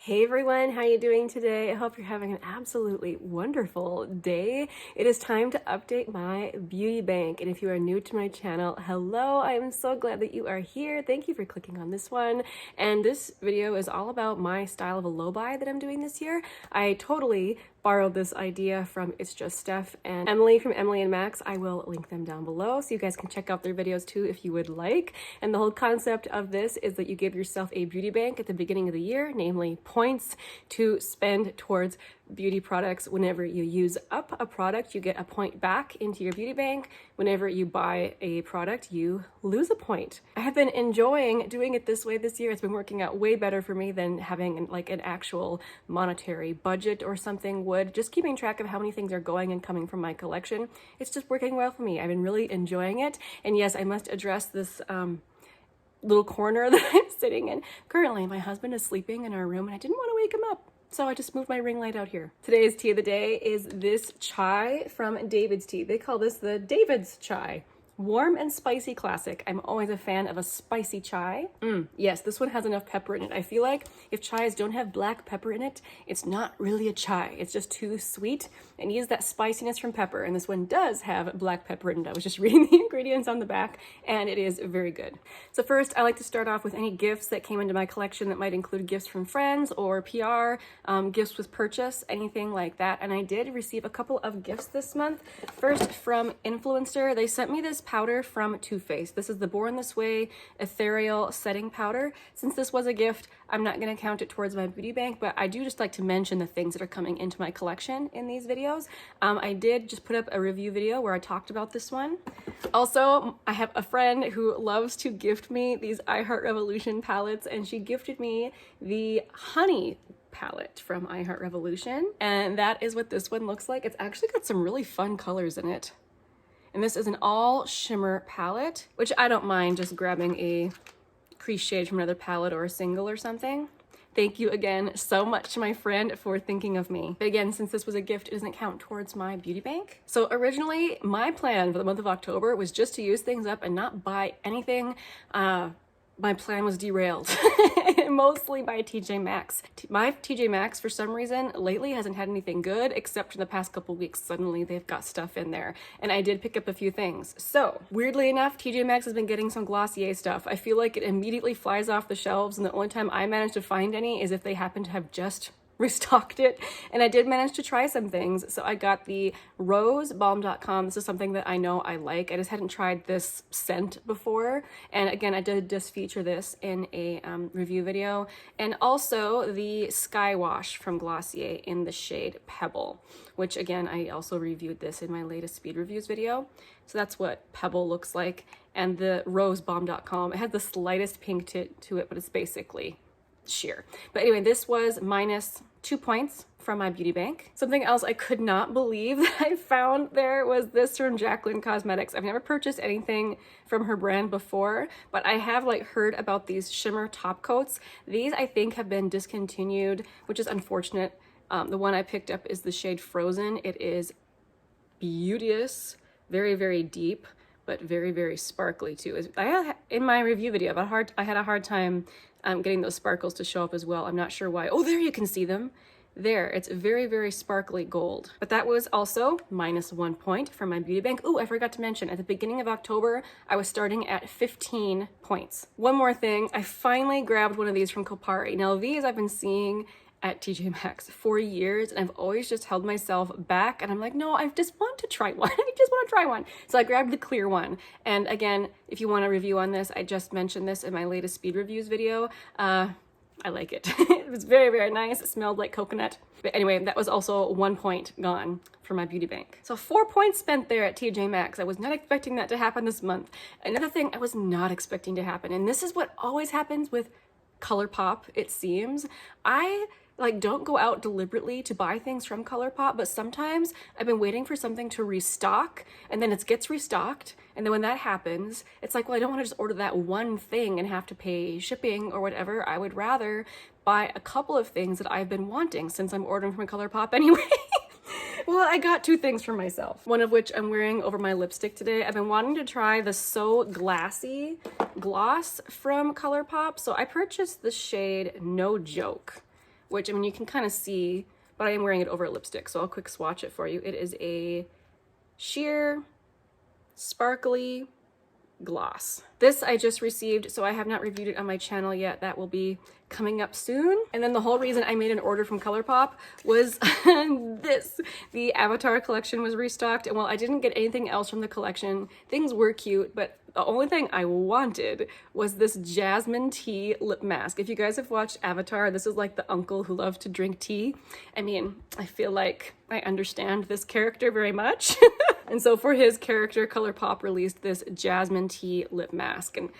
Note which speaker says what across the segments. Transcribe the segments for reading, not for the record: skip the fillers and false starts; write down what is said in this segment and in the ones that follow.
Speaker 1: Hey everyone, how you doing today? I hope you're having an absolutely wonderful day. It is time to update my beauty bank. And if you are new to my channel, hello, I am so glad that you are here. Thank you for clicking on this one. And this video is all about my style of a low buy that I'm doing this year. I totally borrowed this idea from It's Just Steph and Emily from Emily and Max. I will link them down below so you guys can check out their videos too if you would like. And the whole concept of this is that you give yourself a beauty bank at the beginning of the year, namely points to spend towards beauty products. Whenever you use up a product, you get a point back into your beauty bank. Whenever you buy a product, you lose a point. I have been enjoying doing it this way this year. It's been working out way better for me than having like an actual monetary budget or something would. Just keeping track of how many things are going and coming from my collection. It's just working well for me. I've been really enjoying it. And yes, I must address this little corner that I'm sitting in. Currently, my husband is sleeping in our room and I didn't want to wake him up. So I just moved my ring light out here. Today's tea of the day is this chai from David's Tea. They call this the David's Chai. Warm and spicy classic. I'm always a fan of a spicy chai. Yes, this one has enough pepper in it. I feel like if chais don't have black pepper in it, it's not really a chai. It's just too sweet and needs that spiciness from pepper. And this one does have black pepper in it. I was just reading the ingredients on the back and it is very good. So first, I like to start off with any gifts that came into my collection that might include gifts from friends or PR, gifts with purchase, anything like that. And I did receive a couple of gifts this month. First, from Influencer, they sent me this powder from Too Faced. This is the Born This Way Ethereal Setting Powder. Since this was a gift, I'm not going to count it towards my beauty bank, but I do just like to mention the things that are coming into my collection in these videos. I did just put up a review video where I talked about this one. Also, I have a friend who loves to gift me these I Heart Revolution palettes, and she gifted me the Honey palette from I Heart Revolution, and that is what this one looks like. It's actually got some really fun colors in it. And this is an all shimmer palette, which I don't mind just grabbing a crease shade from another palette or a single or something. Thank you again so much to my friend for thinking of me. But again, since this was a gift, it doesn't count towards my beauty bank. So originally, my plan for the month of October was just to use things up and not buy anything. My plan was derailed, mostly by TJ Maxx. My TJ Maxx, for some reason, lately hasn't had anything good, except in the past couple weeks. Suddenly they've got stuff in there, and I did pick up a few things. So, weirdly enough, TJ Maxx has been getting some Glossier stuff. I feel like it immediately flies off the shelves, and the only time I manage to find any is if they happen to have just restocked it. And I did manage to try some things. So I got the rosebalm.com. This is something that I know I like. I just hadn't tried this scent before. And again, I did just feature this in a review video. And also the Sky Wash from Glossier in the shade Pebble, which again, I also reviewed this in my latest speed reviews video. So that's what Pebble looks like. And the rosebalm.com, it had the slightest pink to it, but it's basically sheer. But anyway, this was minus 2 points from my beauty bank. Something else I could not believe that I found there was this from Jaclyn Cosmetics. I've never purchased anything from her brand before, but I have like heard about these shimmer top coats. These I think have been discontinued, which is unfortunate. The one I picked up is the shade Frozen. It is beauteous, very, very deep, but very, very sparkly too. In my review video, I had a hard time getting those sparkles to show up as well. I'm not sure why. Oh, there you can see them. There, it's very, very sparkly gold. But that was also minus 1 point from my beauty bank. Oh, I forgot to mention, at the beginning of October, I was starting at 15 points. One more thing, I finally grabbed one of these from Kopari. Now these I've been seeing at TJ Maxx for years, and I've always just held myself back, and I'm like, no, I just want to try one. I just want to try one. So I grabbed the clear one. And again, if you want a review on this, I just mentioned this in my latest speed reviews video. I like it. It was very, very nice. It smelled like coconut. But anyway, that was also 1 point gone for my beauty bank. So 4 points spent there at TJ Maxx. I was not expecting that to happen this month. Another thing I was not expecting to happen, and this is what always happens with ColourPop, it seems. I don't go out deliberately to buy things from ColourPop, but sometimes I've been waiting for something to restock, and then it gets restocked, and then when that happens, it's like, well, I don't want to just order that one thing and have to pay shipping or whatever. I would rather buy a couple of things that I've been wanting since I'm ordering from ColourPop anyway. Well, I got 2 things for myself, one of which I'm wearing over my lipstick today. I've been wanting to try the So Glassy gloss from ColourPop, so I purchased the shade No Joke, which, I mean, you can kind of see, but I am wearing it over a lipstick, so I'll quick swatch it for you. It is a sheer, sparkly gloss. This I just received, so I have not reviewed it on my channel yet. That will be coming up soon. And then the whole reason I made an order from ColourPop was this. The Avatar collection was restocked, and while I didn't get anything else from the collection, things were cute, but the only thing I wanted was this jasmine tea lip mask. If you guys have watched Avatar, this is like the uncle who loved to drink tea. I mean, I feel like I understand this character very much. And so for his character, ColourPop released this jasmine tea lip mask. And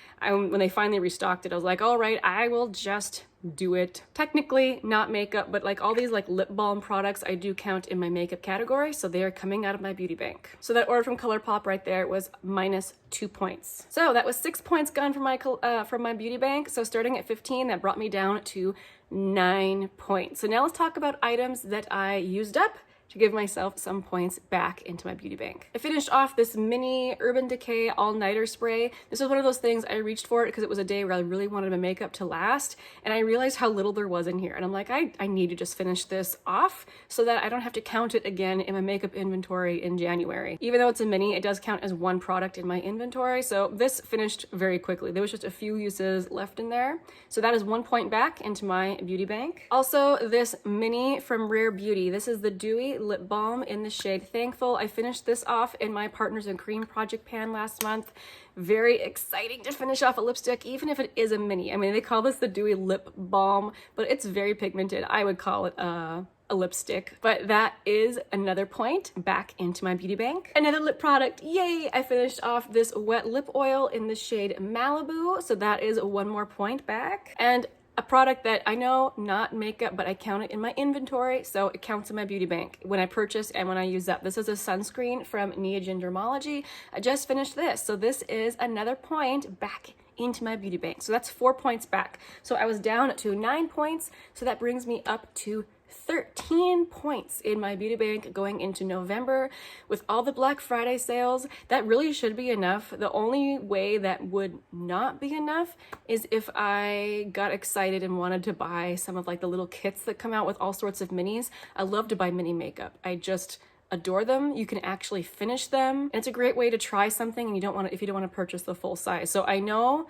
Speaker 1: when they finally restocked it, I was like, all right, I will just do it. Technically not makeup, but like all these like lip balm products I do count in my makeup category, so they are coming out of my beauty bank. So that order from ColourPop right there was -2 points. So that was 6 points gone from my beauty bank. So starting at 15, that brought me down to 9 points. So now let's talk about items that I used up to give myself some points back into my beauty bank. I finished off this mini Urban Decay all-nighter spray. This was one of those things I reached for it because it was a day where I really wanted my makeup to last, and I realized how little there was in here. And I'm like, I need to just finish this off so that I don't have to count it again in my makeup inventory in January. Even though it's a mini, it does count as one product in my inventory. So this finished very quickly. There was just a few uses left in there. So that is 1 point back into my beauty bank. Also, this mini from Rare Beauty. This is the Dewy lip balm in the shade Thankful. I finished this off in my Partners in Cream project pan last month. Very exciting to finish off a lipstick, even if it is a mini. I mean, they call this the Dewy lip balm, but it's very pigmented. I would call it a lipstick. But that is another point back into my beauty bank. Another lip product, yay! I finished off this wet lip oil in the shade Malibu, so that is 1 more point back. And a product that I know, not makeup, but I count it in my inventory, so it counts in my beauty bank when I purchase and when I use up. This is a sunscreen from Neogen Dermology. I just finished this, so this is another point back into my beauty bank. So that's 4 points back. So I was down to 9 points, so that brings me up to 13 points in my beauty bank going into November. With all the Black Friday sales, that really should be enough. The only way that would not be enough is if I got excited and wanted to buy some of like the little kits that come out with all sorts of minis. I love to buy mini makeup. I just adore them. You can actually finish them. And it's a great way to try something and if you don't want to purchase the full size. So I know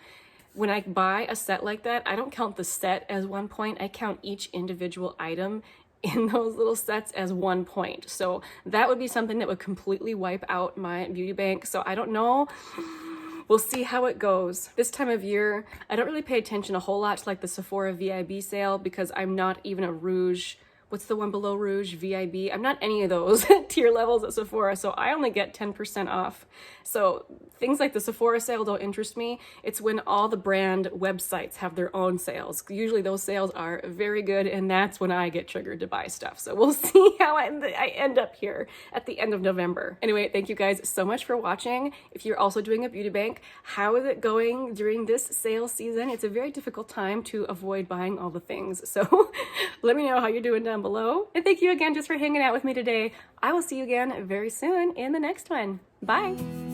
Speaker 1: when I buy a set like that, I don't count the set as 1 point. I count each individual item in those little sets as 1 point. So that would be something that would completely wipe out my beauty bank. So I don't know. We'll see how it goes. This time of year, I don't really pay attention a whole lot to like the Sephora VIB sale because I'm not even a Rouge. What's the one below Rouge? VIB. I'm not any of those tier levels at Sephora, so I only get 10% off. So things like the Sephora sale don't interest me. It's when all the brand websites have their own sales. Usually those sales are very good, and that's when I get triggered to buy stuff. So we'll see how I end up here at the end of November. Anyway, thank you guys so much for watching. If you're also doing a beauty bank, how is it going during this sale season? It's a very difficult time to avoid buying all the things. So let me know how you're doing down below. And thank you again just for hanging out with me today. I will see you again very soon in the next one. Bye.